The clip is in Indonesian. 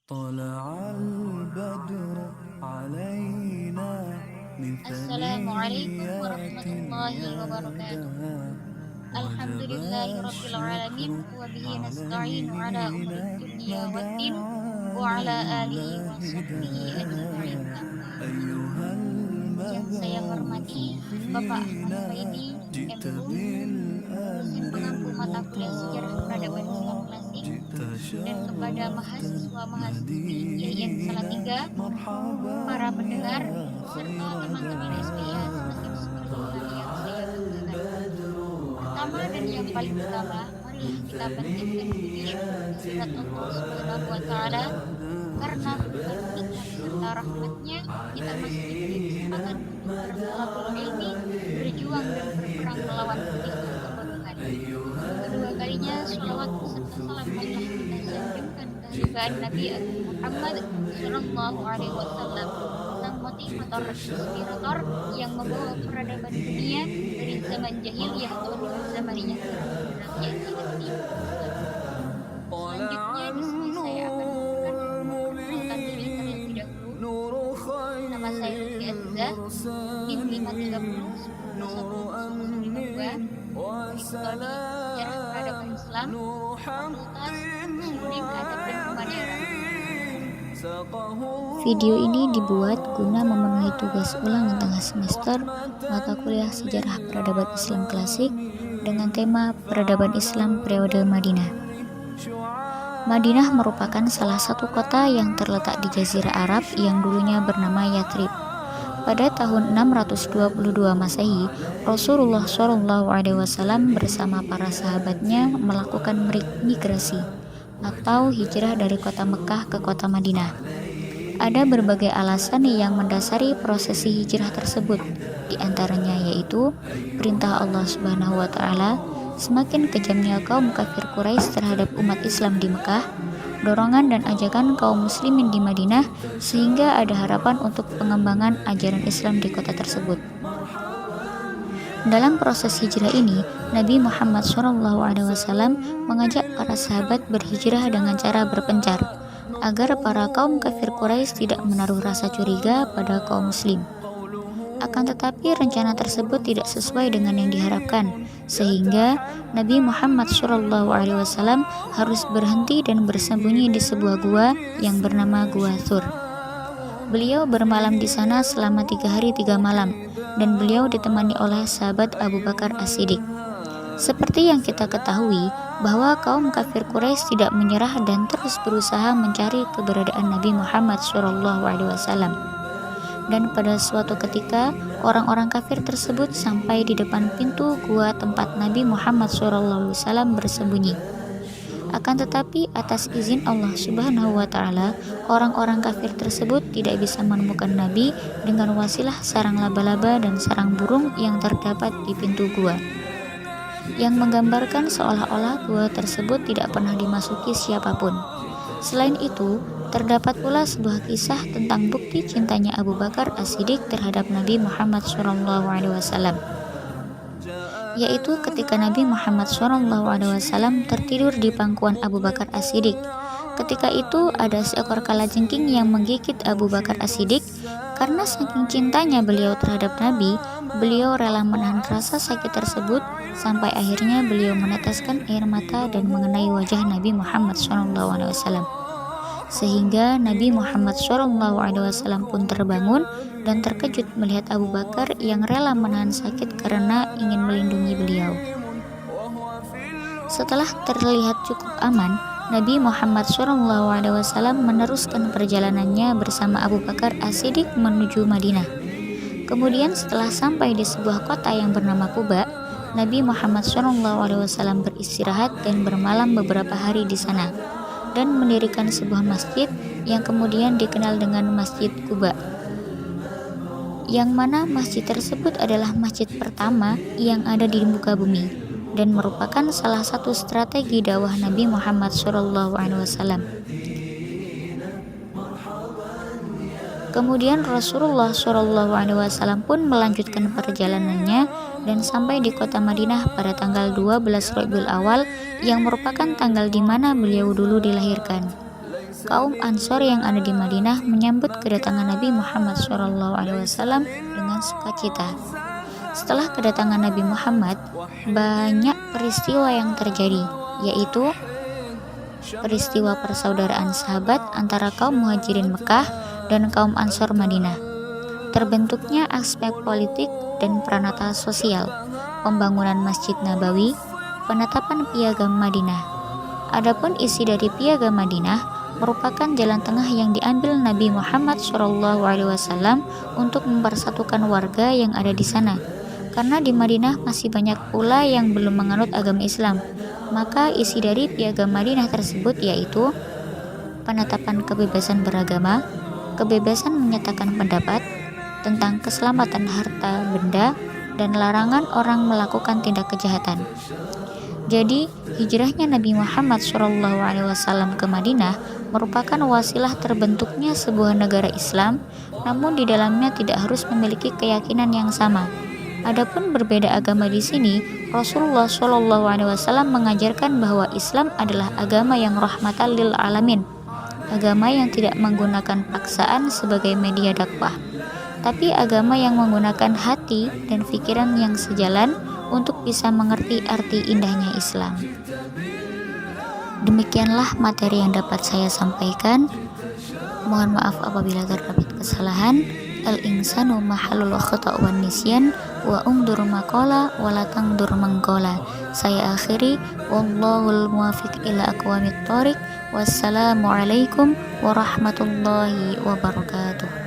طلع البدر علينا من Assalamualaikum ثنيات warahmatullahi wabarakatuh. الوداع وجب Alhamdulillahirabbil alamin الشكر wa bihi nasta'inu ala علينا umuri dunya waddin wa مدعانا ala alihi لله wa sahbihi ajma'in. داع Amma أيها yang saya المبعوث hormati Bapak Ahmad فينا Faidi, جئت MPU, dosen بالأمر pengampu mata kuliah Sejarah Peradaban Islam المطاع Klasik, جئت dan kepada شرفت mahasiswa-mahasiswi IAIN المدينة Salatiga, مرحبا para pendengar, يا serta خير teman-teman SPIA semakin sekalian yang saya banggakan. Pertama dan yang paling utama, marilah kita panjatkan puji syukur kehadirat Allah Subhanahu wa Ta'ala, karena berkat nikmat serta rahmatnya kita masih diberi kesempatan untuk bertolabul ilmi, berjuang dan berperang melawan kegelapan kebodohan. Kedua kalinya, sholawat serta salam marilah kita sanjungkan kehadiran Nabi Agung Muhammad Sallallahu Alaihi Wasallam, sang motivator dan inspirator yang membawa peradaban dunia dari zaman jahiliyah menuju zaman yang cerah benderang, yaitu Nabi Muhammad. Selanjutnya di sini saya akan memperkenalkan diri terlebih dahulu. Nama saya Lutfi Aziza, NIM 530 1021 Prodi Sejarah Peradaban Islam, Fakultas Muslim Adab dan Kemaniran. Video ini dibuat guna memenuhi tugas ulang di tengah semester mata kuliah Sejarah Peradaban Islam Klasik dengan tema Peradaban Islam Periode Madinah. Madinah merupakan salah satu kota yang terletak di Jazirah Arab yang dulunya bernama Yathrib. Pada tahun 622 Masehi, Rasulullah SAW bersama para sahabatnya melakukan migrasi atau hijrah dari kota Mekah ke kota Madinah. Ada berbagai alasan yang mendasari prosesi hijrah tersebut, di antaranya yaitu perintah Allah Subhanahu wa Ta'ala, semakin kejamnya kaum kafir Quraisy terhadap umat Islam di Mekah, dorongan dan ajakan kaum muslimin di Madinah sehingga ada harapan untuk pengembangan ajaran Islam di kota tersebut. Dalam proses hijrah ini, Nabi Muhammad SAW mengajak para sahabat berhijrah dengan cara berpencar, agar para kaum kafir Quraisy tidak menaruh rasa curiga pada kaum muslim. Akan tetapi rencana tersebut tidak sesuai dengan yang diharapkan, sehingga Nabi Muhammad SAW harus berhenti dan bersembunyi di sebuah gua yang bernama Gua Thur. Beliau bermalam di sana selama 3 hari 3 malam, dan beliau ditemani oleh sahabat Abu Bakar As-Siddiq. Seperti yang kita ketahui, bahwa kaum kafir Quraisy tidak menyerah dan terus berusaha mencari keberadaan Nabi Muhammad SAW. Dan pada suatu ketika, orang-orang kafir tersebut sampai di depan pintu gua tempat Nabi Muhammad SAW bersembunyi. Akan tetapi atas izin Allah Subhanahu wa Ta'ala, orang-orang kafir tersebut tidak bisa menemukan Nabi dengan wasilah sarang laba-laba dan sarang burung yang terdapat di pintu gua, yang menggambarkan seolah-olah gua tersebut tidak pernah dimasuki siapapun. Selain itu, terdapat pula sebuah kisah tentang bukti cintanya Abu Bakar As-Siddiq terhadap Nabi Muhammad SAW, yaitu ketika Nabi Muhammad SAW tertidur di pangkuan Abu Bakar As-Siddiq. Ketika itu ada seekor kalajengking yang menggigit Abu Bakar As-Siddiq. Karena saking cintanya beliau terhadap Nabi, beliau rela menahan rasa sakit tersebut sampai akhirnya beliau meneteskan air mata dan mengenai wajah Nabi Muhammad SAW. Sehingga Nabi Muhammad SAW pun terbangun dan terkejut melihat Abu Bakar yang rela menahan sakit karena ingin melindungi beliau. Setelah terlihat cukup aman, Nabi Muhammad SAW meneruskan perjalanannya bersama Abu Bakar As-Siddiq menuju Madinah. Kemudian setelah sampai di sebuah kota yang bernama Quba, Nabi Muhammad SAW beristirahat dan bermalam beberapa hari di sana, dan mendirikan sebuah masjid yang kemudian dikenal dengan Masjid Quba, yang mana masjid tersebut adalah masjid pertama yang ada di muka bumi dan merupakan salah satu strategi dakwah Nabi Muhammad SAW. Kemudian Rasulullah SAW pun melanjutkan perjalanannya dan sampai di kota Madinah pada tanggal 12 Rabiul Awal yang merupakan tanggal di mana beliau dulu dilahirkan. kaum Ansor yang ada di Madinah menyambut kedatangan Nabi Muhammad SAW dengan sukacita. Setelah kedatangan Nabi Muhammad, banyak peristiwa yang terjadi, yaitu peristiwa persaudaraan sahabat antara kaum Muhajirin Mekah dan kaum Ansor Madinah, terbentuknya aspek politik dan peranata sosial, pembangunan Masjid Nabawi, penetapan Piagam Madinah. Adapun isi dari Piagam Madinah merupakan jalan tengah yang diambil Nabi Muhammad SAW untuk mempersatukan warga yang ada di sana. Karena di Madinah masih banyak pula yang belum menganut agama Islam, maka isi dari Piagam Madinah tersebut yaitu penetapan kebebasan beragama, kebebasan menyatakan pendapat, tentang keselamatan harta benda, dan larangan orang melakukan tindak kejahatan. Jadi, hijrahnya Nabi Muhammad SAW ke Madinah merupakan wasilah terbentuknya sebuah negara Islam, namun di dalamnya tidak harus memiliki keyakinan yang sama. Adapun berbeda agama di sini, Rasulullah SAW mengajarkan bahwa Islam adalah agama yang rahmatan lil alamin, agama yang tidak menggunakan paksaan sebagai media dakwah, tapi agama yang menggunakan hati dan pikiran yang sejalan untuk bisa mengerti arti indahnya Islam. Demikianlah materi yang dapat saya sampaikan. Mohon maaf apabila terdapat kesalahan. Al-insanu mahallul khata' wan nisyan wa ungdur maqala wa la tangdur mangqala. Saya akhiri, wallahul muwaffiq ila aqwamit thoriq. Wassalamualaikum warahmatullahi wabarakatuh.